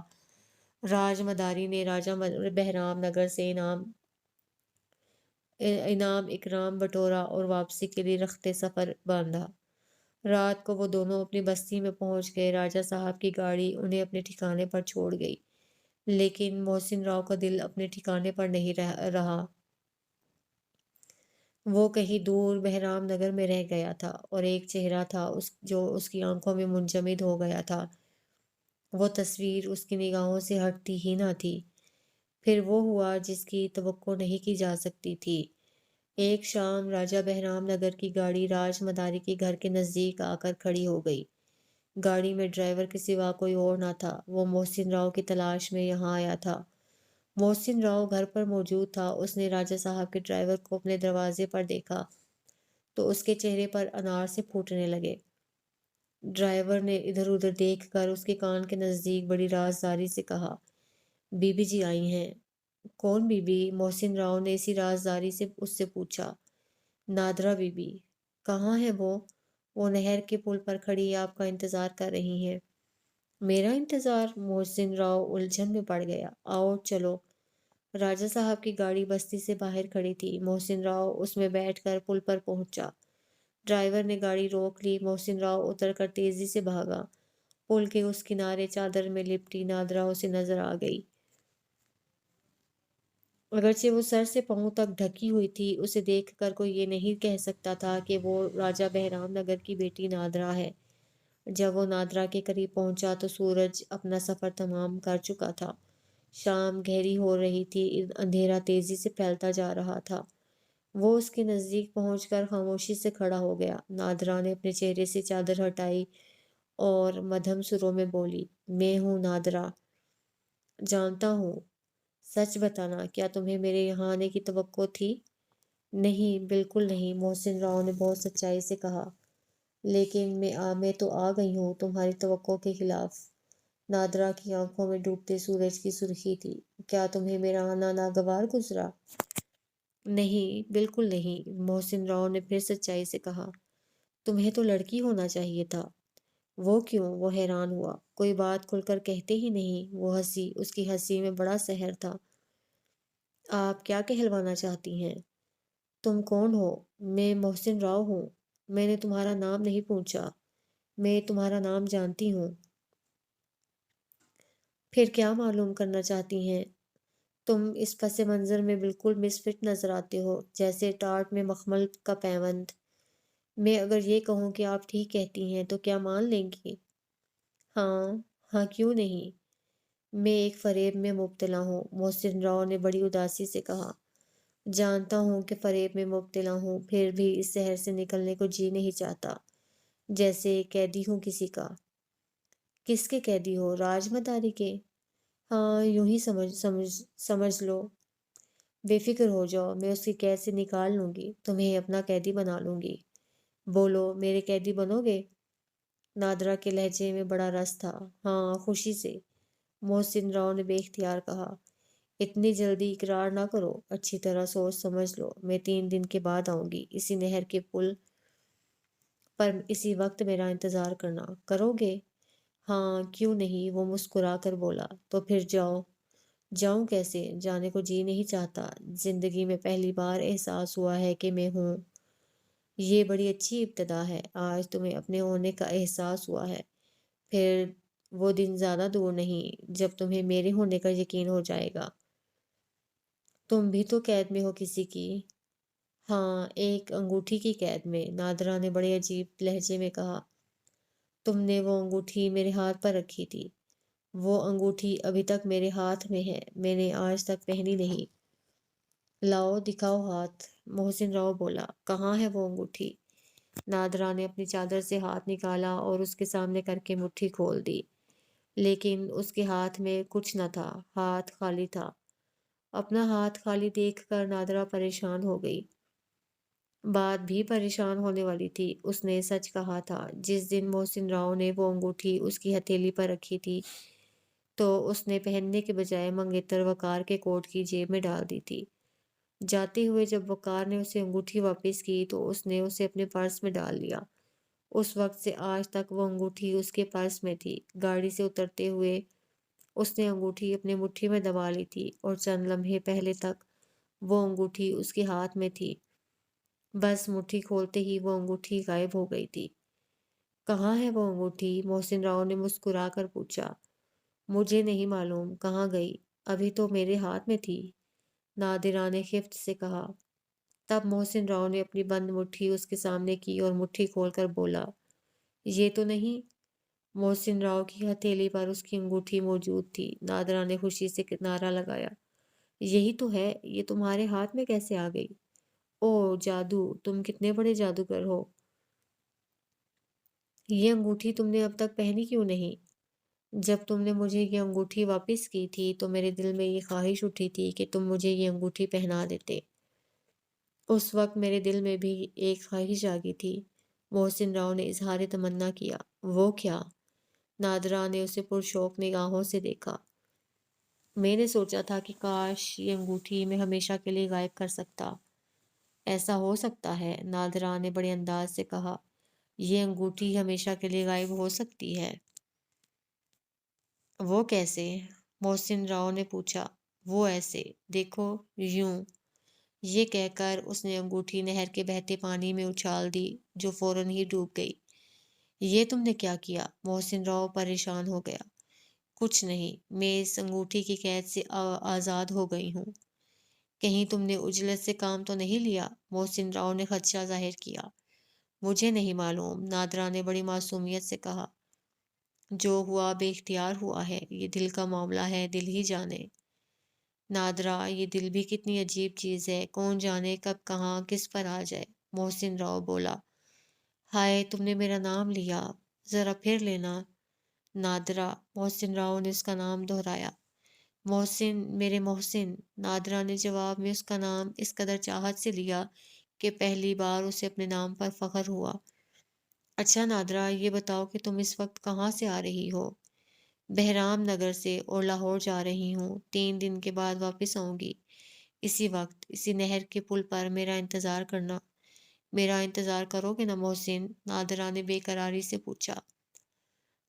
راج مداری نے راجہ بہرام نگر سے انعام اکرام بٹورا اور واپسی کے لیے رخت سفر باندھا۔ رات کو وہ دونوں اپنی بستی میں پہنچ گئے۔ راجہ صاحب کی گاڑی انہیں اپنے ٹھکانے پر چھوڑ گئی، لیکن محسن راؤ کا دل اپنے ٹھکانے پر نہیں رہا۔ وہ کہیں دور بہرام نگر میں رہ گیا تھا، اور ایک چہرہ تھا جو اس کی آنکھوں میں منجمد ہو گیا تھا۔ وہ تصویر اس کی نگاہوں سے ہٹتی ہی نہ تھی۔ پھر وہ ہوا جس کی توقع نہیں کی جا سکتی تھی۔ ایک شام راجہ بہرام نگر کی گاڑی راج مداری کے گھر کے نزدیک آ کر کھڑی ہو گئی۔ گاڑی میں ڈرائیور کے سوا کوئی اور نہ تھا۔ وہ محسن راؤ کی تلاش میں یہاں آیا تھا۔ محسن راؤ گھر پر موجود تھا۔ اس نے راجہ صاحب کے ڈرائیور کو اپنے دروازے پر دیکھا تو اس کے چہرے پر انار سے پھوٹنے لگے۔ ڈرائیور نے ادھر ادھر دیکھ کر اس کے کان کے نزدیک بڑی رازداری سے کہا، بی بی جی آئی ہیں۔ کون بی بی؟ محسن راؤ نے اسی رازداری سے اس سے پوچھا۔ نادرا بی بی۔ کہاں ہے وہ؟ وہ نہر کے پل پر کھڑی آپ کا انتظار کر رہی ہیں۔ میرا انتظار؟ محسن راؤ الجھن میں پڑ گیا۔ آؤ چلو۔ راجہ صاحب کی گاڑی بستی سے باہر کھڑی تھی۔ محسن راؤ اس میں بیٹھ کر پل پر پہنچا۔ ڈرائیور نے گاڑی روک لی۔ محسن راؤ اتر کر تیزی سے بھاگا۔ پل کے اس کنارے چادر میں لپٹی نادرا اسے نظر آ گئی۔ اگرچہ وہ سر سے پاؤں تک ڈھکی ہوئی تھی، اسے دیکھ کر کوئی یہ نہیں کہہ سکتا تھا کہ وہ راجہ بہرام نگر کی بیٹی نادرا ہے۔ جب وہ نادرا کے قریب پہنچا تو سورج اپنا سفر تمام کر چکا تھا۔ شام گہری ہو رہی تھی، اندھیرا تیزی سے پھیلتا جا رہا تھا۔ وہ اس کے نزدیک پہنچ کر خاموشی سے کھڑا ہو گیا۔ نادرا نے اپنے چہرے سے چادر ہٹائی اور مدھم سروں میں بولی، میں ہوں نادرا۔ جانتا ہوں۔ سچ بتانا، کیا تمہیں میرے یہاں آنے کی توقع تھی؟ نہیں، بالکل نہیں، محسن راؤ نے بہت سچائی سے کہا۔ لیکن میں تو آ گئی ہوں تمہاری توقع کے خلاف۔ نادرا کی آنکھوں میں ڈوبتے سورج کی سرخی تھی۔ کیا تمہیں میرا آنا ناگوار گزرا؟ نہیں، بالکل نہیں، محسن راؤ نے پھر سچائی سے کہا۔ تمہیں تو لڑکی ہونا چاہیے تھا۔ وہ کیوں؟ وہ حیران ہوا۔ کوئی بات کھل کر کہتے ہی نہیں۔ وہ ہنسی، اس کی ہنسی میں بڑا سحر تھا۔ آپ کیا کہلوانا چاہتی ہیں؟ تم کون ہو؟ میں محسن راؤ ہوں۔ میں نے تمہارا نام نہیں پوچھا۔ میں تمہارا نام جانتی ہوں۔ پھر کیا معلوم کرنا چاہتی ہیں؟ تم اس پس منظر میں بالکل مس فٹ نظر آتے ہو، جیسے ٹاٹ میں مخمل کا پیوند۔ میں اگر یہ کہوں کہ آپ ٹھیک کہتی ہیں تو کیا مان لیں گی؟ ہاں، ہاں کیوں نہیں؟ میں ایک فریب میں مبتلا ہوں، محسن راؤ نے بڑی اداسی سے کہا۔ جانتا ہوں کہ فریب میں مبتلا ہوں، پھر بھی اس شہر سے نکلنے کو جی نہیں چاہتا، جیسے قیدی ہوں کسی کا۔ کس کے قیدی ہو؟ راج مداری کے؟ ہاں، یوں ہی سمجھ لو۔ بے فکر ہو جاؤ، میں اس کی قید سے نکال لوں گی، تمہیں اپنا قیدی بنا لوں گی۔ بولو، میرے قیدی بنو گے؟ نادرا کے لہجے میں بڑا رس تھا۔ ہاں، خوشی سے، محسن راؤ نے بے اختیار کہا۔ اتنی جلدی اقرار نہ کرو، اچھی طرح سوچ سمجھ لو۔ میں 3 دن کے بعد آؤں گی، اسی نہر کے پل پر اسی وقت میرا انتظار کرنا۔ کرو گے؟ ہاں، کیوں نہیں، وہ مسکرا کر بولا۔ تو پھر جاؤ۔ جاؤں کیسے؟ جانے کو جی نہیں چاہتا۔ زندگی میں پہلی بار احساس ہوا ہے کہ میں ہوں۔ یہ بڑی اچھی ابتدا ہے، آج تمہیں اپنے ہونے کا احساس ہوا ہے، پھر وہ دن زیادہ دور نہیں جب تمہیں میرے ہونے کا یقین ہو جائے گا۔ تم بھی تو قید میں ہو کسی کی؟ ہاں، ایک انگوٹھی کی قید میں، نادرا نے بڑے عجیب لہجے میں کہا۔ تم نے وہ انگوٹھی میرے ہاتھ پر رکھی تھی۔ وہ انگوٹھی ابھی تک میرے ہاتھ میں ہے، میں نے آج تک پہنی نہیں۔ لاؤ، دکھاؤ ہاتھ، محسن راؤ بولا۔ کہاں ہے وہ انگوٹھی؟ نادرا نے اپنی چادر سے ہاتھ نکالا اور اس کے سامنے کر کے مٹھی کھول دی، لیکن اس کے ہاتھ میں کچھ نہ تھا، ہاتھ خالی تھا۔ اپنا ہاتھ خالی دیکھ کر نادرا پریشان ہو گئی۔ بات بھی پریشان ہونے والی تھی، اس نے سچ کہا تھا۔ جس دن محسن راؤ نے وہ انگوٹھی اس کی ہتھیلی پر رکھی تھی تو اس نے پہننے کے بجائے منگیتر وقار کے کوٹ کی جیب میں ڈال دی تھی۔ جاتے ہوئے جب وقار نے اسے انگوٹھی واپس کی تو اس نے اسے اپنے پرس میں ڈال لیا۔ اس وقت سے آج تک وہ انگوٹھی اس کے پرس میں تھی۔ گاڑی سے اترتے ہوئے اس نے انگوٹھی اپنی مٹھی میں دبا لی تھی اور چند لمحے پہلے تک وہ انگوٹھی اس کے ہاتھ میں تھی، بس مٹھی کھولتے ہی وہ انگوٹھی غائب ہو گئی تھی۔ کہاں ہے وہ انگوٹھی؟ محسن راؤ نے مسکرا کر پوچھا۔ مجھے نہیں معلوم کہاں گئی، ابھی تو میرے ہاتھ میں تھی، نادرا نے خفت سے کہا۔ تب محسن راؤ نے اپنی بند مٹھی اس کے سامنے کی اور مٹھی کھول کر بولا، یہ تو نہیں؟ محسن راؤ کی ہتھیلی پر اس کی انگوٹھی موجود تھی۔ نادرا نے خوشی سے نعرہ لگایا، یہی تو ہے، یہ تمہارے ہاتھ میں کیسے آ گئی؟ او جادو، تم کتنے بڑے جادوگر ہو! یہ انگوٹھی تم نے اب تک پہنی کیوں نہیں؟ جب تم نے مجھے یہ انگوٹھی واپس کی تھی تو میرے دل میں یہ خواہش اٹھی تھی کہ تم مجھے یہ انگوٹھی پہنا دیتے۔ اس وقت میرے دل میں بھی ایک خواہش جاگی تھی۔ محسن راؤ نے اظہار تمنا کیا۔ وہ کیا؟ نادرا نے اسے پرشوق نگاہوں سے دیکھا۔ میں نے سوچا تھا کہ کاش یہ انگوٹھی میں ہمیشہ کے لیے غائب کر سکتا۔ ایسا ہو سکتا ہے؟ نادرا نے بڑے انداز سے کہا۔ یہ انگوٹھی ہمیشہ کے لیے غائب ہو سکتی ہے؟ وہ کیسے؟ محسن راؤ نے پوچھا۔ وہ ایسے، دیکھو، یوں۔ یہ کہہ کر اس نے انگوٹھی نہر کے بہتے پانی میں اچھال دی، جو فوراً ہی ڈوب گئی۔ یہ تم نے کیا کیا؟ محسن راؤ پریشان ہو گیا۔ کچھ نہیں، میں اس انگوٹھی کی قید سے آزاد ہو گئی ہوں۔ کہیں تم نے اجلت سے کام تو نہیں لیا؟ محسن راؤ نے خدشہ ظاہر کیا۔ مجھے نہیں معلوم، نادرا نے بڑی معصومیت سے کہا۔ جو ہوا بے اختیار ہوا ہے، یہ دل کا معاملہ ہے، دل ہی جانے۔ نادرا، یہ دل بھی کتنی عجیب چیز ہے، کون جانے کب کہاں کس پر آ جائے۔ محسن راؤ بولا۔ ہائے، تم نے میرا نام لیا، ذرا پھر لینا۔ نادرا، محسن راؤ نے اس کا نام دہرایا۔ محسن، میرے محسن۔ نادرا نے جواب میں اس کا نام اس قدر چاہت سے لیا کہ پہلی بار اسے اپنے نام پر فخر ہوا۔ اچھا نادرا، یہ بتاؤ کہ تم اس وقت کہاں سے آ رہی ہو؟ بہرام نگر سے، اور لاہور جا رہی ہوں، 3 دن کے بعد واپس آؤں گی۔ اسی وقت، اسی نہر کے پل پر میرا انتظار کرنا۔ میرا انتظار کرو گے نا محسن؟ نادرا نے بے قراری سے پوچھا۔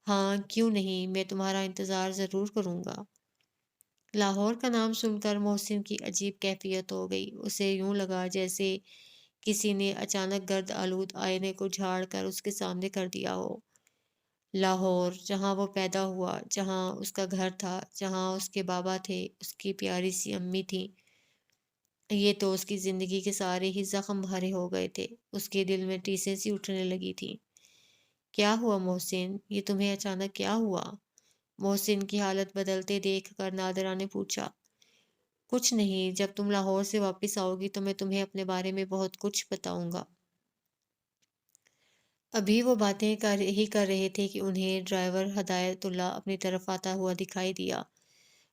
ہاں، کیوں نہیں، میں تمہارا انتظار ضرور کروں گا۔ لاہور کا نام سن کر محسن کی عجیب کیفیت ہو گئی۔ اسے یوں لگا جیسے کسی نے اچانک گرد آلود آئینے کو جھاڑ کر اس کے سامنے کر دیا ہو۔ لاہور، جہاں وہ پیدا ہوا، جہاں اس کا گھر تھا، جہاں اس کے بابا تھے، اس کی پیاری سی امی تھی، یہ تو اس کی زندگی کے سارے ہی زخم بھرے ہو گئے تھے۔ اس کے دل میں ٹیسیں سی اٹھنے لگی تھی۔ کیا ہوا محسن؟ یہ تمہیں اچانک کیا ہوا؟ محسن کی حالت بدلتے دیکھ کر نادرہ نے پوچھا۔ کچھ نہیں، جب تم لاہور سے واپس آؤ گی تو میں تمہیں اپنے بارے میں بہت کچھ بتاؤں گا۔ ابھی وہ باتیں کر رہے تھے کہ انہیں ڈرائیور ہدایت اللہ اپنی طرف آتا ہوا دکھائی دیا۔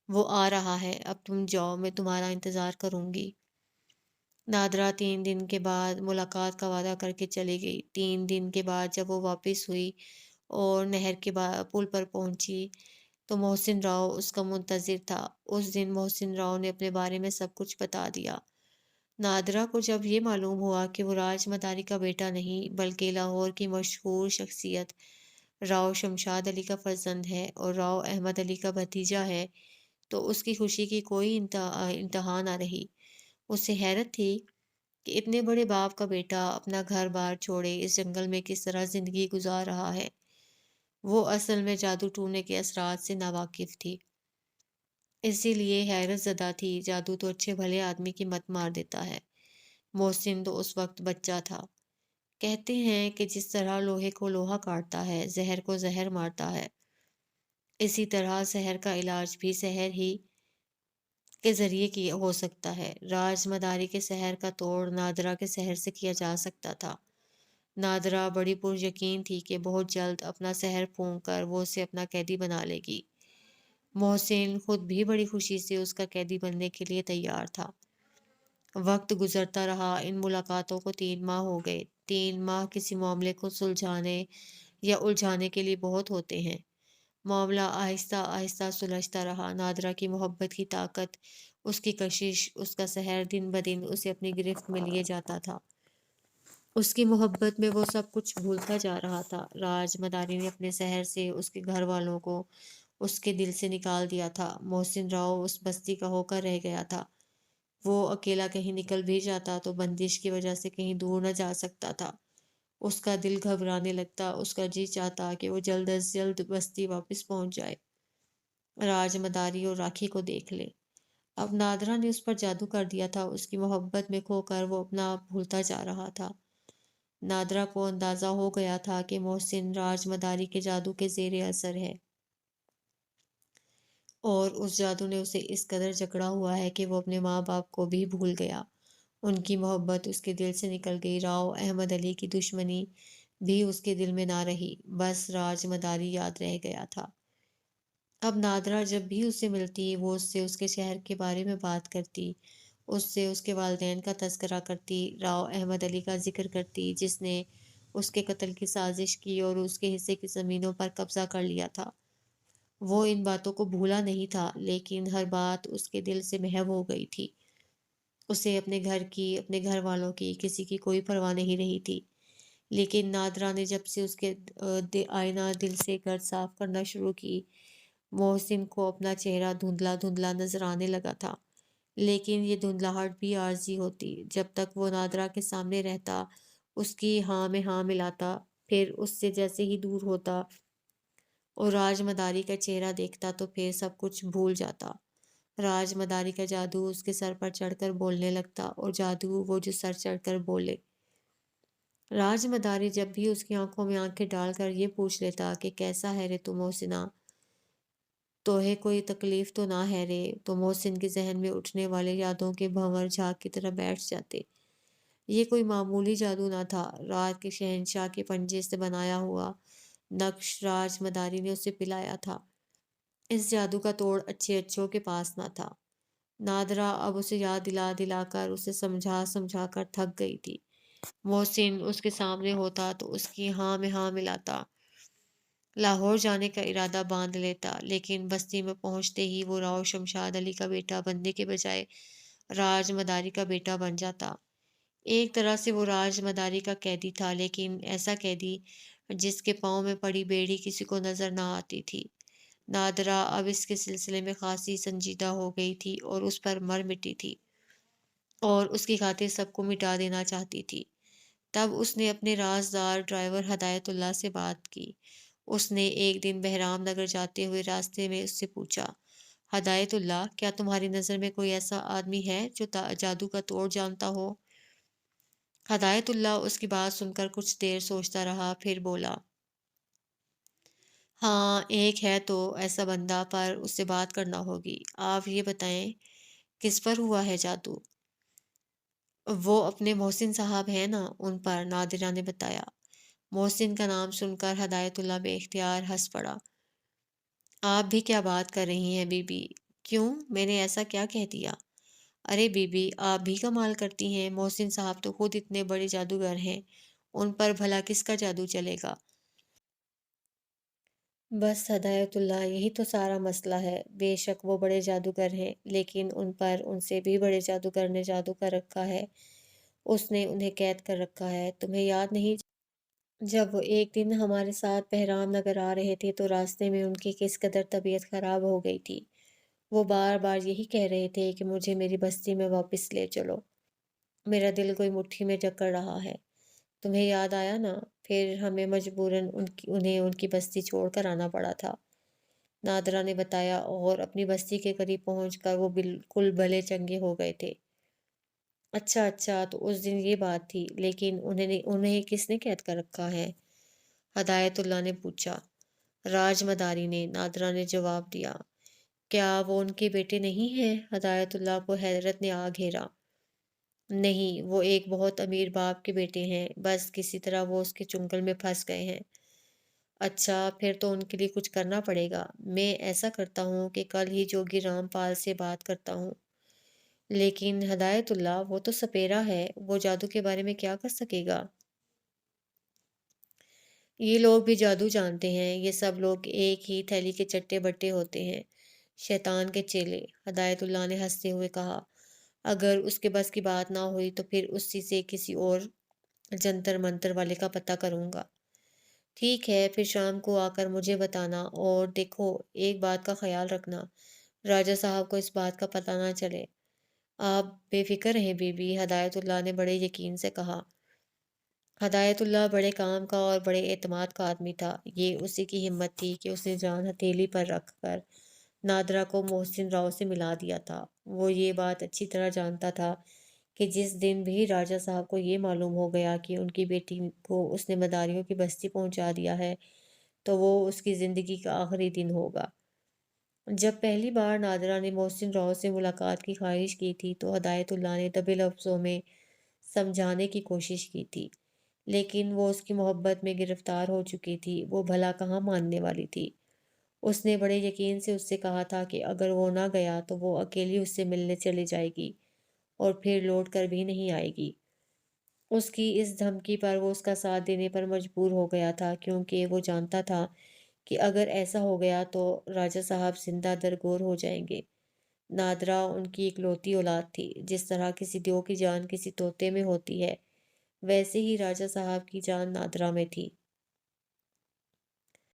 وہ آ رہا ہے، اب تم جاؤ، میں تمہارا انتظار کروں گی۔ نادرہ 3 دن کے بعد ملاقات کا وعدہ کر کے چلی گئی۔ 3 دن کے بعد جب وہ واپس ہوئی اور نہر کے پل پر پہنچی تو محسن راؤ اس کا منتظر تھا۔ اس دن محسن راؤ نے اپنے بارے میں سب کچھ بتا دیا۔ نادرہ کو جب یہ معلوم ہوا کہ وہ راج مداری کا بیٹا نہیں بلکہ لاہور کی مشہور شخصیت راؤ شمشاد علی کا فرزند ہے اور راؤ احمد علی کا بھتیجا ہے، تو اس کی خوشی کی کوئی انتہا نہ رہی۔ اسے حیرت تھی کہ اتنے بڑے باپ کا بیٹا اپنا گھر بار چھوڑے اس جنگل میں کس طرح زندگی گزار رہا ہے۔ وہ اصل میں جادو ٹونے کے اثرات سے ناواقف تھی، اسی لیے حیرت زدہ تھی۔ جادو تو اچھے بھلے آدمی کی مت مار دیتا ہے۔ محسن تو اس وقت بچہ تھا۔ کہتے ہیں کہ جس طرح لوہے کو لوہا کاٹتا ہے، زہر کو زہر مارتا ہے، اسی طرح زہر کا علاج بھی زہر ہی کے ذریعے ہو سکتا ہے۔ راج مداری کے شہر کا توڑ نادرہ کے شہر سے کیا جا سکتا تھا۔ نادرہ بڑی پر یقین تھی کہ بہت جلد اپنا شہر پھونک کر وہ اسے اپنا قیدی بنا لے گی۔ محسن خود بھی بڑی خوشی سے اس کا قیدی بننے کے لیے تیار تھا۔ وقت گزرتا رہا، ان ملاقاتوں کو 3 ماہ ہو گئے۔ 3 ماہ کسی معاملے کو سلجھانے یا الجھانے کے لیے بہت ہوتے ہیں۔ معاملہ آہستہ آہستہ سلجھتا رہا۔ نادرہ کی محبت کی طاقت، اس کی کشش، اس کا سحر دن بدن اسے اپنی گرفت میں لیے جاتا تھا۔ اس کی محبت میں وہ سب کچھ بھولتا جا رہا تھا۔ راج مداری نے اپنے شہر سے اس کے گھر والوں کو اس کے دل سے نکال دیا تھا۔ محسن راؤ اس بستی کا ہو کر رہ گیا تھا۔ وہ اکیلا کہیں نکل بھی جاتا تو بندش کی وجہ سے کہیں دور نہ جا سکتا تھا۔ اس کا دل گھبرانے لگتا، اس کا جی چاہتا کہ وہ جلد از جلد بستی واپس پہنچ جائے، راج مداری اور راکھی کو دیکھ لے۔ اب نادرہ نے اس پر جادو کر دیا تھا، اس کی محبت میں کھو کر وہ اپنا آپ بھولتا جا رہا تھا۔ نادرہ کو اندازہ ہو گیا تھا کہ محسن راج مداری کے جادو کے زیر اثر ہے، اور اس جادو نے اسے اس قدر جکڑا ہوا ہے کہ وہ اپنے ماں باپ کو بھی بھول گیا۔ ان کی محبت اس کے دل سے نکل گئی۔ راؤ احمد علی کی دشمنی بھی اس کے دل میں نہ رہی، بس راج مداری یاد رہ گیا تھا۔ اب نادرہ جب بھی اس سے ملتی، وہ اس سے اس کے شہر کے بارے میں بات کرتی، اس سے اس کے والدین کا تذکرہ کرتی، راؤ احمد علی کا ذکر کرتی جس نے اس کے قتل کی سازش کی اور اس کے حصے کی زمینوں پر قبضہ کر لیا تھا۔ وہ ان باتوں کو بھولا نہیں تھا، لیکن ہر بات اس کے دل سے محو ہو گئی تھی۔ اسے اپنے گھر کی، اپنے گھر والوں کی، کسی کی کوئی پرواہ نہیں رہی تھی۔ لیکن نادرہ نے جب سے اس کے آئینہ دل سے گرد صاف کرنا شروع کی، محسن کو اپنا چہرہ دھندلا دھندلا نظر آنے لگا تھا۔ لیکن یہ دھندلاہٹ بھی عارضی ہوتی۔ جب تک وہ نادرہ کے سامنے رہتا، اس کی ہاں میں ہاں ملاتا، پھر اس سے جیسے ہی دور ہوتا اور راج مداری کا چہرہ دیکھتا تو پھر سب کچھ بھول جاتا۔ راج مداری کا جادو اس کے سر پر چڑھ کر بولنے لگتا، اور جادو وہ جو سر چڑھ کر بولے۔ راج مداری جب بھی اس کی آنکھوں میں آنکھیں ڈال کر یہ پوچھ لیتا کہ کیسا ہے رے تو محسنہ، توہیں کوئی تکلیف تو نہ ہے رے، تو محسن کے ذہن میں اٹھنے والے یادوں کے بھنور جھاگ کی طرح بیٹھ جاتے۔ یہ کوئی معمولی جادو نہ تھا، رات کے شہنشاہ کے پنجے سے بنایا ہوا نقش راج مداری نے اسے پلایا تھا۔ اس جادو کا توڑ اچھے اچھوں کے پاس نہ تھا۔ نادرہ اب اسے یاد دلا دلا کر، اسے سمجھا سمجھا کر تھک گئی تھی۔ محسن اس کے سامنے ہوتا تو اس کی ہاں میں ہاں ملاتا، لاہور جانے کا ارادہ باندھ لیتا، لیکن بستی میں پہنچتے ہی وہ راؤ شمشاد علی کا بیٹا بننے کے بجائے راج مداری کا بیٹا بن جاتا۔ ایک طرح سے وہ راج مداری کا قیدی تھا، لیکن ایسا قیدی جس کے پاؤں میں پڑی بیڑی کسی کو نظر نہ آتی تھی۔ نادرہ اب اس کے سلسلے میں خاصی سنجیدہ ہو گئی تھی اور اس پر مر مٹی تھی، اور اس کی خاطر سب کو مٹا دینا چاہتی تھی۔ تب اس نے اپنے رازدار ڈرائیور ہدایت اللہ سے بات کی۔ اس نے ایک دن بہرام نگر جاتے ہوئے راستے میں اس سے پوچھا، ہدایت اللہ، کیا تمہاری نظر میں کوئی ایسا آدمی ہے جو جادو کا توڑ جانتا ہو؟ ہدایت اللہ اس کی بات سن کر کچھ دیر سوچتا رہا، پھر بولا، ہاں، ایک ہے تو ایسا بندہ، پر اس سے بات کرنا ہوگی۔ آپ یہ بتائیں کس پر ہوا ہے جادو؟ وہ اپنے محسن صاحب ہیں نا، ان پر، نادرہ نے بتایا۔ محسن کا نام سن کر ہدایت اللہ بے اختیار ہنس پڑا۔ آپ بھی کیا بات کر رہی ہیں بی بی؟ کیوں، میں نے ایسا کیا کہہ دیا؟ ارے بی بی، آپ بھی کمال کرتی ہیں، محسن صاحب تو خود اتنے بڑے جادوگر ہیں، ان پر بھلا کس کا جادو چلے گا؟ بس ہدایت اللہ، یہی تو سارا مسئلہ ہے۔ بے شک وہ بڑے جادوگر ہیں، لیکن ان پر ان سے بھی بڑے جادوگر نے جادو کر رکھا ہے۔ اس نے انہیں قید کر رکھا ہے۔ تمہیں یاد نہیں، جب وہ ایک دن ہمارے ساتھ بہرام نگر آ رہے تھے تو راستے میں ان کی کس قدر طبیعت خراب ہو گئی تھی؟ وہ بار بار یہی کہہ رہے تھے کہ مجھے میری بستی میں واپس لے چلو، میرا دل کوئی مٹھی میں جکڑ رہا ہے۔ تمہیں یاد آیا نا، پھر ہمیں مجبوراً انہیں ان کی بستی چھوڑ کر آنا پڑا تھا، نادرہ نے بتایا، اور اپنی بستی کے قریب پہنچ کر وہ بالکل بھلے چنگے ہو گئے تھے۔ اچھا اچھا، تو اس دن یہ بات تھی، لیکن انہیں کس نے قید کر رکھا ہے؟ ہدایت اللہ نے پوچھا۔ راج مداری نے، نادرہ نے جواب دیا۔ کیا وہ ان کے بیٹے نہیں ہیں؟ ہدایت اللہ کو حیرت نے آ گھیرا۔ نہیں، وہ ایک بہت امیر باپ کے بیٹے ہیں، بس کسی طرح وہ اس کے چنگل میں پھنس گئے ہیں۔ اچھا، پھر تو ان کے لیے کچھ کرنا پڑے گا۔ میں ایسا کرتا ہوں کہ کل ہی جوگی رام پال سے بات کرتا ہوں۔ لیکن ہدایت اللہ، وہ تو سپیرا ہے، وہ جادو کے بارے میں کیا کر سکے گا؟ یہ لوگ بھی جادو جانتے ہیں، یہ سب لوگ ایک ہی تھیلی کے چٹے بٹے ہوتے ہیں، شیطان کے چیلے، ہدایت اللہ نے ہنستے ہوئے کہا۔ اگر اس کے بس کی بات نہ ہوئی تو پھر اسی سے کسی اور جنتر منتر والے کا پتہ کروں گا۔ ٹھیک ہے، پھر شام کو آ کر مجھے بتانا، اور دیکھو ایک بات کا خیال رکھنا، راجہ صاحب کو اس بات کا پتہ نہ چلے۔ آپ بے فکر رہیں بی بی، ہدایت اللہ نے بڑے یقین سے کہا۔ ہدایت اللہ بڑے کام کا اور بڑے اعتماد کا آدمی تھا۔ یہ اسی کی ہمت تھی کہ اس نے جان ہتھیلی پر رکھ کر نادرہ کو محسن راؤ سے ملا دیا تھا۔ وہ یہ بات اچھی طرح جانتا تھا کہ جس دن بھی راجہ صاحب کو یہ معلوم ہو گیا کہ ان کی بیٹی کو اس نے مداریوں کی بستی پہنچا دیا ہے تو وہ اس کی زندگی کا آخری دن ہوگا۔ جب پہلی بار نادرہ نے محسن راؤ سے ملاقات کی خواہش کی تھی تو ہدایت اللہ نے دبے لفظوں میں سمجھانے کی کوشش کی تھی، لیکن وہ اس کی محبت میں گرفتار ہو چکی تھی، وہ بھلا کہاں ماننے والی تھی۔ اس نے بڑے یقین سے اس سے کہا تھا کہ اگر وہ نہ گیا تو وہ اکیلی اس سے ملنے چلی جائے گی اور پھر لوٹ کر بھی نہیں آئے گی۔ اس کی اس دھمکی پر وہ اس کا ساتھ دینے پر مجبور ہو گیا تھا، کیونکہ وہ جانتا تھا کہ اگر ایسا ہو گیا تو راجہ صاحب زندہ درگور ہو جائیں گے۔ نادرہ ان کی اکلوتی اولاد تھی۔ جس طرح کسی دیو کی جان کسی طوطے میں ہوتی ہے، ویسے ہی راجہ صاحب کی جان نادرہ میں تھی۔